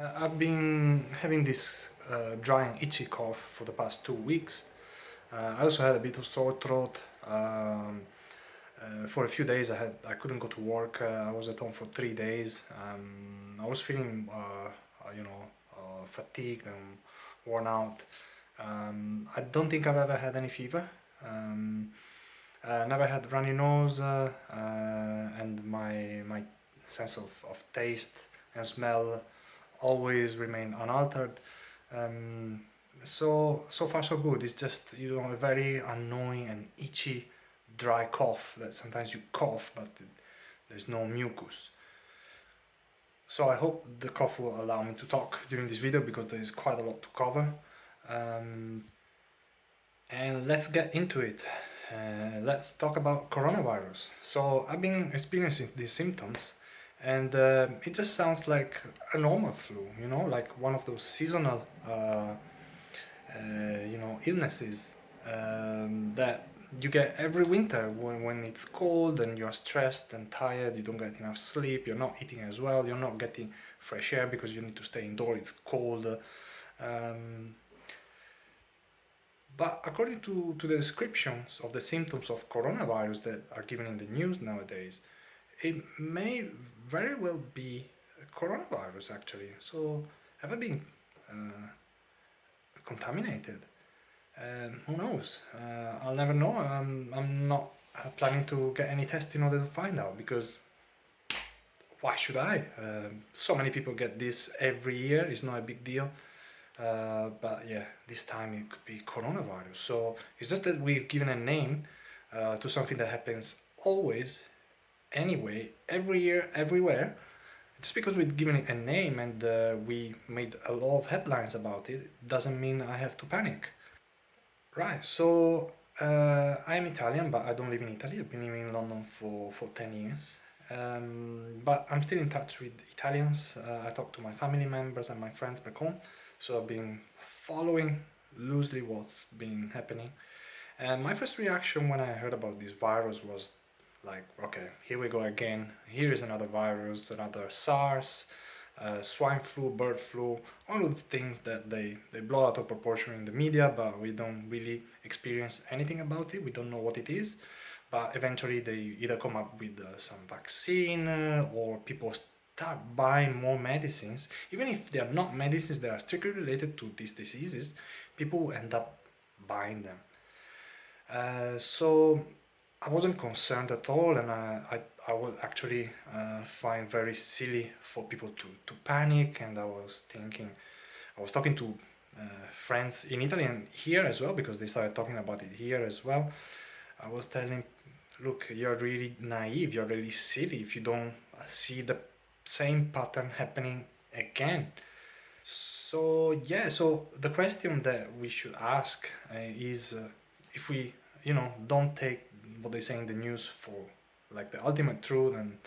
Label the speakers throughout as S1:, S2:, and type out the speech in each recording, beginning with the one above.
S1: I've been having this dry and itchy cough for the past 2 weeks. I also had a bit of sore throat. For a few days I couldn't go to work. I was at home for 3 days. I was feeling fatigued and worn out. I don't think I've ever had any fever. I never had runny nose, and my sense of taste and smell always remain unaltered. Um, so far so good. It's just a very annoying and itchy, dry cough that sometimes you cough, but there's no mucus. So I hope the cough will allow me to talk during this video because there is quite a lot to cover. Um, and let's get into it. Let's talk about coronavirus. So I've been experiencing these symptoms, and it just sounds like a normal flu, like one of those seasonal illnesses that you get every winter when it's cold and you're stressed and tired, you don't get enough sleep, you're not eating as well, you're not getting fresh air because you need to stay indoors, it's cold. But according to the descriptions of the symptoms of coronavirus that are given in the news nowadays, it may very well be coronavirus actually. So have I been contaminated? Who knows? I'll never know. I'm not planning to get any test in order to find out because why should I? So many people get this every year. It's not a big deal. But yeah, this time it could be coronavirus. So it's just that we've given a name to something that happens always, anyway, every year, everywhere. Just because we've given it a name and we made a lot of headlines about it, doesn't mean I have to panic. Right, so I'm Italian, but I don't live in Italy. I've been living in London for 10 years. But I'm still in touch with Italians. I talk to my family members and my friends back home. So I've been following loosely what's been happening. And my first reaction when I heard about this virus was like, okay, here we go again. Here is another virus, another SARS, swine flu, bird flu, all of the things that they blow out of proportion in the media, but we don't really experience anything about it. We don't know what it is. But eventually they either come up with some vaccine or people start buying more medicines. Even if they are not medicines that are strictly related to these diseases, people end up buying them. So I wasn't concerned at all, and I would actually find very silly for people to panic. And I was talking to friends in Italy and here as well, because they started talking about it here as well. I was telling, look, you're really naive, you're really silly if you don't see the same pattern happening again. So yeah, so the question that we should ask is if we, don't take what they say in the news for like the ultimate truth, and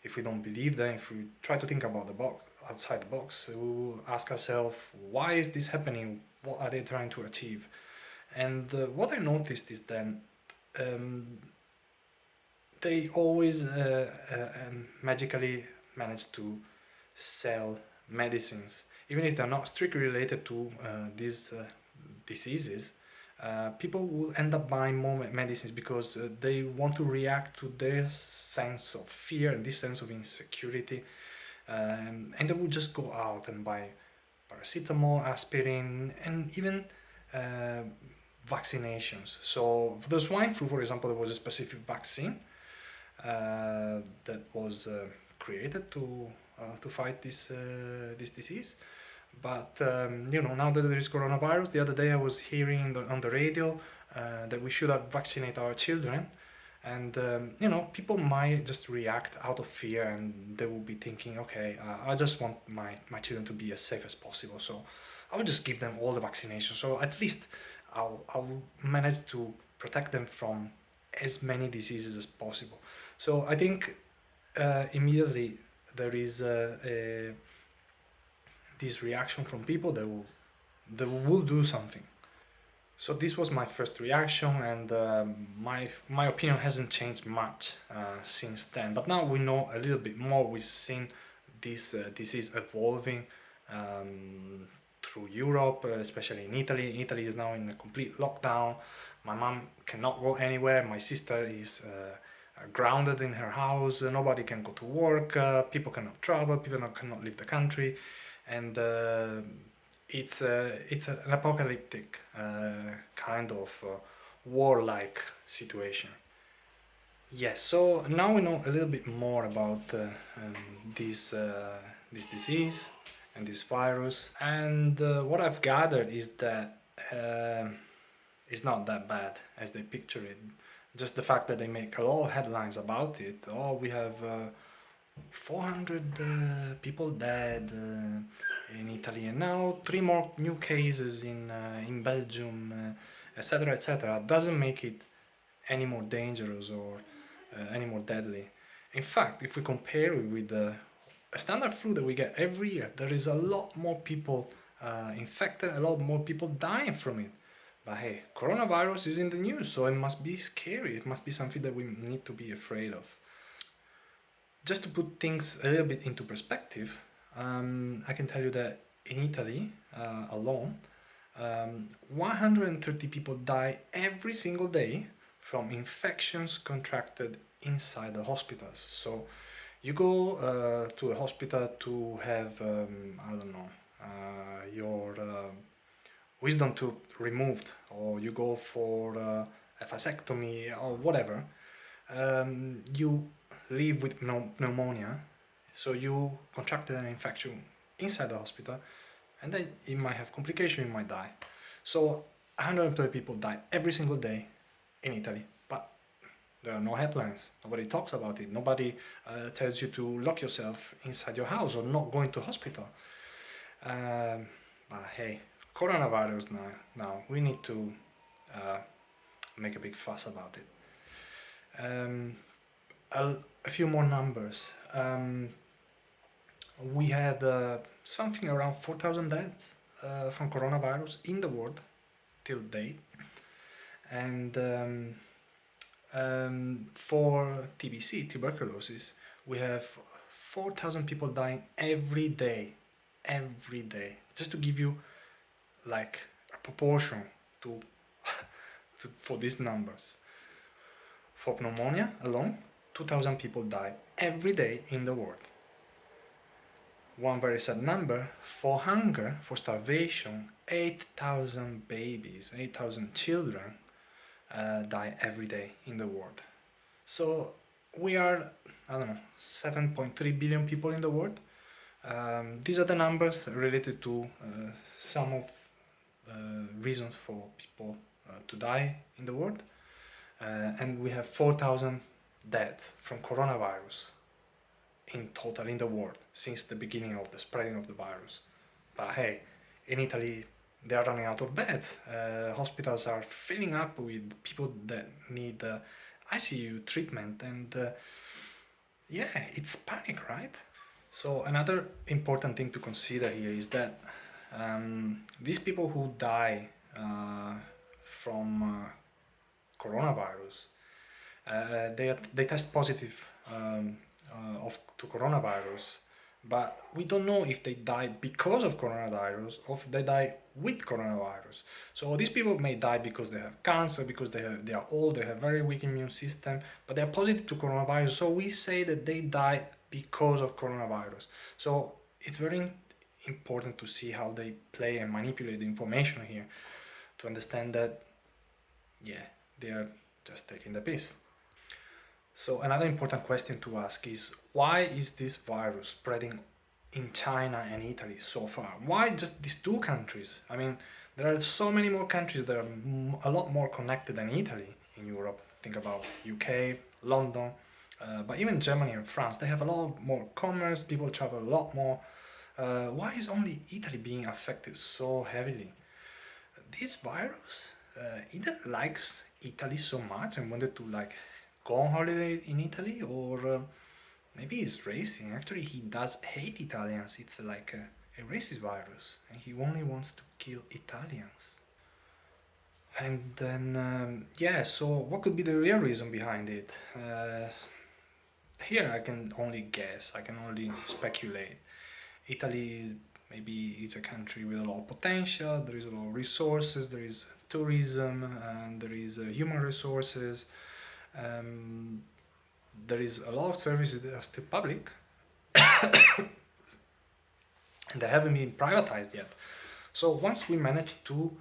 S1: if we don't believe them, if we try to think about the box, outside the box, we will ask ourselves, why is this happening? What are they trying to achieve? And what I noticed is then they always magically manage to sell medicines, even if they're not strictly related to these diseases. People will end up buying more medicines because they want to react to their sense of fear and this sense of insecurity, and they will just go out and buy paracetamol, aspirin, and even vaccinations. So for the swine flu, for example, there was a specific vaccine that was created to fight this disease. But now that there is coronavirus, the other day I was hearing on the radio that we should vaccinate our children, and people might just react out of fear, and they will be thinking, okay, I just want my children to be as safe as possible, so I will just give them all the vaccinations. So at least I'll manage to protect them from as many diseases as possible. So I think immediately there is this reaction from people that will do something. So this was my first reaction, and my opinion hasn't changed much since then. But now we know a little bit more. We've seen this disease evolving through Europe, especially in Italy. Italy is now in a complete lockdown. My mom cannot go anywhere. My sister is grounded in her house. Nobody can go to work. People cannot travel. Cannot leave the country, and it's an apocalyptic kind of warlike situation. Yes, so now we know a little bit more about this this disease and this virus, and what I've gathered is that uh, it's not that bad as they picture it. Just the fact that they make a lot of headlines about it. Oh, we have 400 people dead in Italy, and now three more new cases in Belgium, etc., etc. Doesn't make it any more dangerous or any more deadly. In fact, if we compare it with a standard flu that we get every year, there is a lot more people infected, a lot more people dying from it. But hey, coronavirus is in the news, so it must be scary. It must be something that we need to be afraid of. Just to put things a little bit into perspective, I can tell you that in Italy alone, 130 people die every single day from infections contracted inside the hospitals. So you go to a hospital to have, I don't know, your wisdom tooth removed, or you go for a vasectomy or whatever, you live with pneumonia, so you contracted an infection inside the hospital, and then it might have complication, you might die. So 130 people die every single day in Italy, but there are no headlines. Nobody talks about it. Nobody tells you to lock yourself inside your house or not go into hospital. But hey, coronavirus now we need to make a big fuss about it. A few more numbers. We had something around 4,000 deaths from coronavirus in the world till date, and for TBC, tuberculosis, we have 4,000 people dying every day. Every day. Just to give you like a proportion to, for these numbers. For pneumonia alone, 2,000 people die every day in the world. One very sad number, for hunger, for starvation, 8,000 babies, 8,000 children die every day in the world. So we are, I don't know, 7.3 billion people in the world. These are the numbers related to some of reasons for people to die in the world. And we have 4,000 deaths from coronavirus in total in the world since the beginning of the spreading of the virus. But hey, in Italy they are running out of beds. Hospitals are filling up with people that need ICU treatment, and yeah, it's panic, right? So another important thing to consider here is that these people who die from coronavirus, they test positive to coronavirus, but we don't know if they die because of coronavirus or if they die with coronavirus. So these people may die because they have cancer, because they are old, they have very weak immune system, but they are positive to coronavirus. So we say that they die because of coronavirus. So it's very important to see how they play and manipulate the information here to understand that, yeah, they are just taking the piss. So another important question to ask is, why is this virus spreading in China and Italy so far? Why just these two countries? I mean, there are so many more countries that are a lot more connected than Italy in Europe. Think about UK, London, but even Germany and France, they have a lot more commerce, people travel a lot more. Why is only Italy being affected so heavily? This virus either likes Italy so much and wanted to like go on holiday in Italy, or maybe he's racist. Actually, he does hate Italians. It's like a racist virus, and he only wants to kill Italians. And then, yeah, so what could be the real reason behind it? Here I can only guess, I can only speculate. Italy Maybe it's a country with a lot of potential, there is a lot of resources, there is tourism, and there is human resources. Um, there is a lot of services that are still public and they haven't been privatized yet. So once we manage to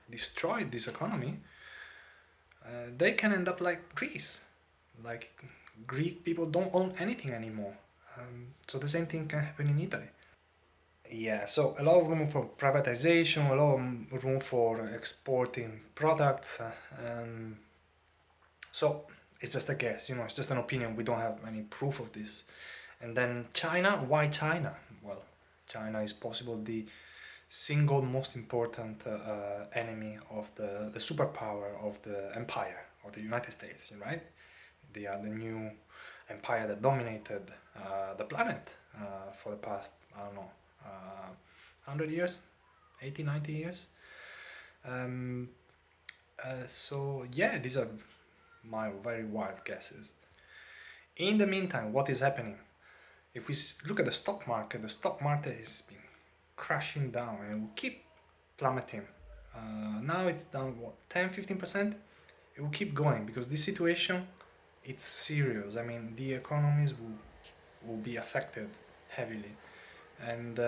S1: destroy this economy, they can end up like Greece. Like Greek people don't own anything anymore. So the same thing can happen in Italy. Yeah, so a lot of room for privatization, a lot of room for exporting products. So it's just a guess, it's just an opinion. We don't have any proof of this. And then China, why China? Well, China is possible the single most important enemy of the superpower of the empire of the United States, right? They are the new empire that dominated the planet for the past, I don't know, 100 years, 80, 90 years. So yeah, these are my very wild guesses. In the meantime, what is happening? If we look at the stock market has been crashing down and it will keep plummeting. Now it's down, what, 10-15%? It will keep going because this situation, it's serious. I mean, the economies will be affected heavily. And,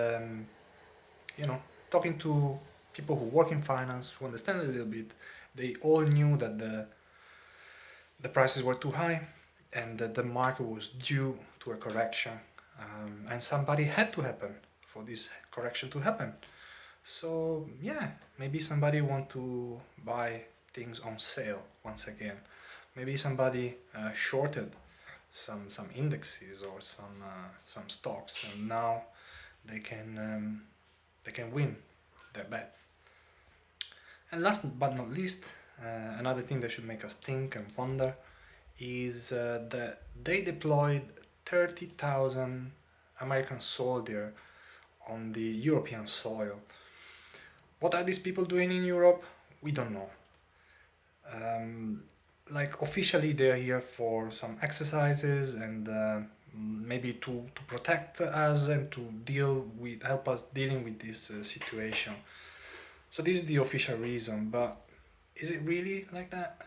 S1: talking to people who work in finance, who understand a little bit, they all knew that the prices were too high and that the market was due to a correction. And somebody had to happen for this correction to happen. So yeah, maybe somebody want to buy things on sale once again. Maybe somebody shorted some indexes or some stocks, and now they can win their bets. And last but not least, another thing that should make us think and wonder is that they deployed 30,000 American soldiers on the European soil. What are these people doing in Europe? We don't know. Like officially they're here for some exercises and maybe to protect us and to help us dealing with this situation. So this is the official reason, but is it really like that?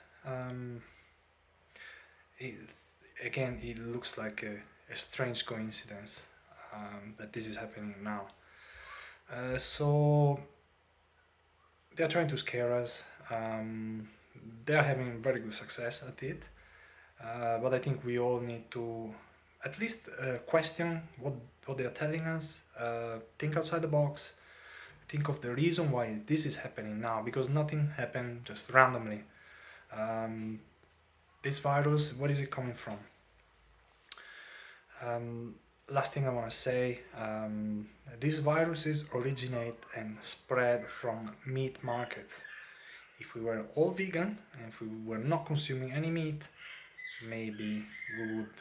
S1: It looks like a strange coincidence that this is happening now. So they're trying to scare us. They're having very good success at it, but I think we all need to at least question what they're telling us, think outside the box, think of the reason why this is happening now, because nothing happened just randomly. This virus, where is it coming from? Last thing I want to say, these viruses originate and spread from meat markets. If we were all vegan and if we were not consuming any meat, maybe we would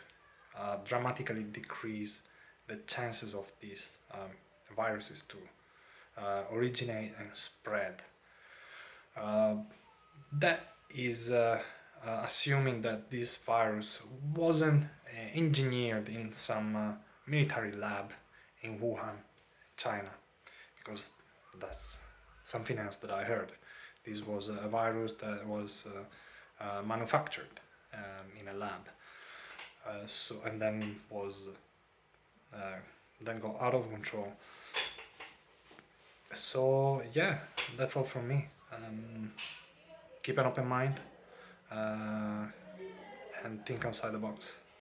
S1: dramatically decrease the chances of these viruses to originate and spread. That is assuming that this virus wasn't engineered in some military lab in Wuhan, China, because that's something else that I heard. This was a virus that was manufactured in a lab, and then got out of control. So yeah, that's all from me. Keep an open mind and think outside the box.